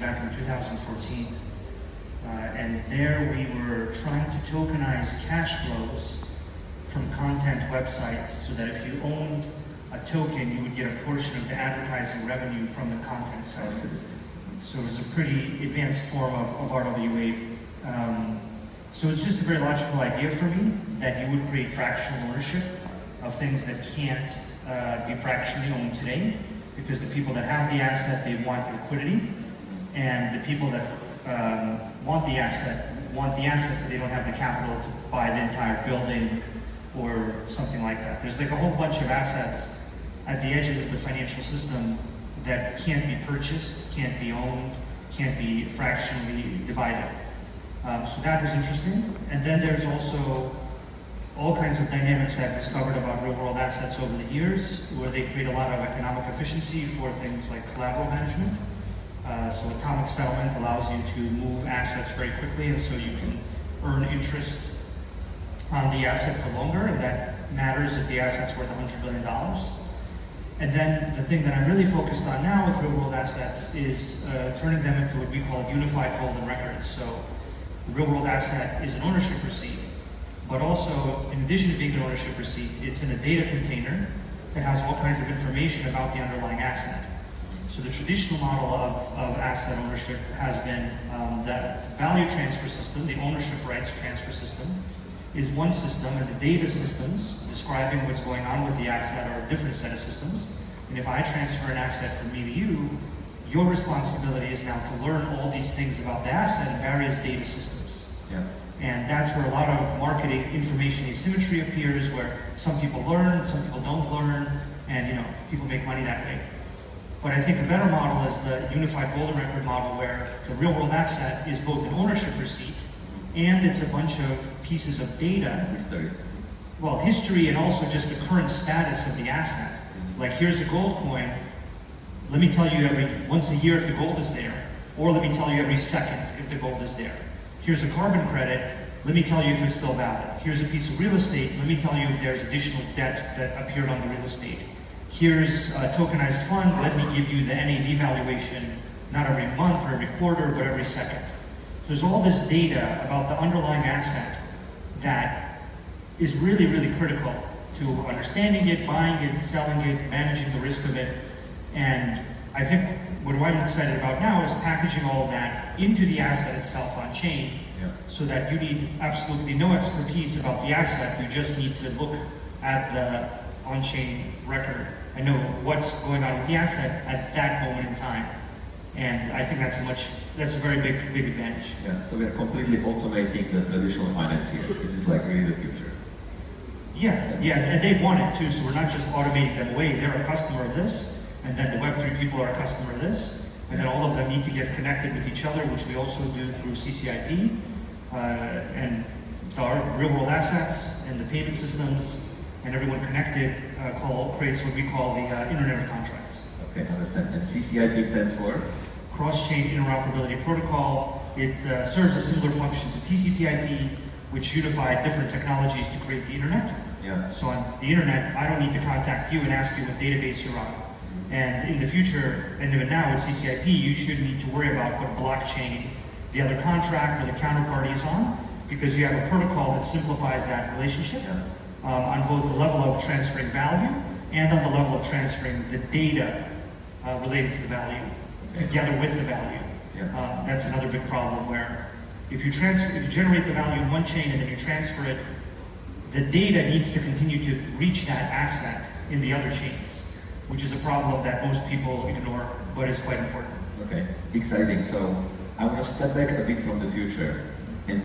back in 2014. And there we were trying to tokenize cash flows from content websites so that if you owned a token, you would get a portion of the advertising revenue from the content site. So it was a pretty advanced form of RWA. So it's just a very logical idea for me that you would create fractional ownership of things that can't be fractionally owned today, because the people that have the asset, they want liquidity, and the people that want the asset, but they don't have the capital to buy the entire building or something like that. There's like a whole bunch of assets at the edges of the financial system that can't be purchased, can't be owned, can't be fractionally divided. So that was interesting. And then there's also all kinds of dynamics I've discovered about real-world assets over the years, where they create a lot of economic efficiency for things like collateral management. So atomic settlement allows you to move assets very quickly, and so you can earn interest on the asset for longer, and that matters if the asset's worth $100 billion. And then the thing that I'm really focused on now with real-world assets is turning them into what we call unified golden records. So the real-world asset is an ownership receipt, but also, in addition to being an ownership receipt, it's in a data container that has all kinds of information about the underlying asset. So the traditional model of asset ownership has been that value transfer system, the ownership rights transfer system, is one system, and the data systems describing what's going on with the asset are a different set of systems. And if I transfer an asset from me to you, your responsibility is now to learn all these things about the asset in various data systems. Yeah. And that's where a lot of marketing information asymmetry appears, where some people learn, some people don't learn, and people make money that way. But I think a better model is the unified golden record model, where the real-world asset is both an ownership receipt and it's a bunch of pieces of data. History. Well, history, and also just the current status of the asset. Like, here's a gold coin. Let me tell you once a year if the gold is there, or let me tell you every second if the gold is there. Here's a carbon credit. Let me tell you if it's still valid. Here's a piece of real estate. Let me tell you if there's additional debt that appeared on the real estate. Here's a tokenized fund. Let me give you the NAV valuation, not every month or every quarter, but every second. So there's all this data about the underlying asset that is really, really critical to understanding it, buying it, selling it, managing the risk of it. And I think what I'm excited about now is packaging all of that into the asset itself on chain, so that you need absolutely no expertise about the asset. You just need to look at the on-chain record and know what's going on with the asset at that moment in time. And I think that's a very big advantage. Yeah, so we're completely automating the traditional finance here. This is like really the future. Yeah, and they want it too, so we're not just automating them away. They're a customer of this, and then the Web3 people are a customer of this, and then all of them need to get connected with each other, which we also do through CCIP, and our real-world assets and the payment systems, and everyone connected creates what we call the Internet of Contracts. Okay, understand. And CCIP stands for? Cross-chain interoperability protocol. It serves a similar function to TCP/IP, which unified different technologies to create the internet. Yeah. So on the internet, I don't need to contact you and ask you what database you're on. And in the future, and even now with CCIP, you shouldn't need to worry about what blockchain the other contract or the counterparty is on, because you have a protocol that simplifies that relationship on both the level of transferring value and on the level of transferring the data related to the value together with the value. Yeah. That's another big problem, where if you generate the value in one chain and then you transfer it, the data needs to continue to reach that asset in the other chains, which is a problem that most people ignore, but is quite important. Okay, exciting. So I want to step back a bit from the future.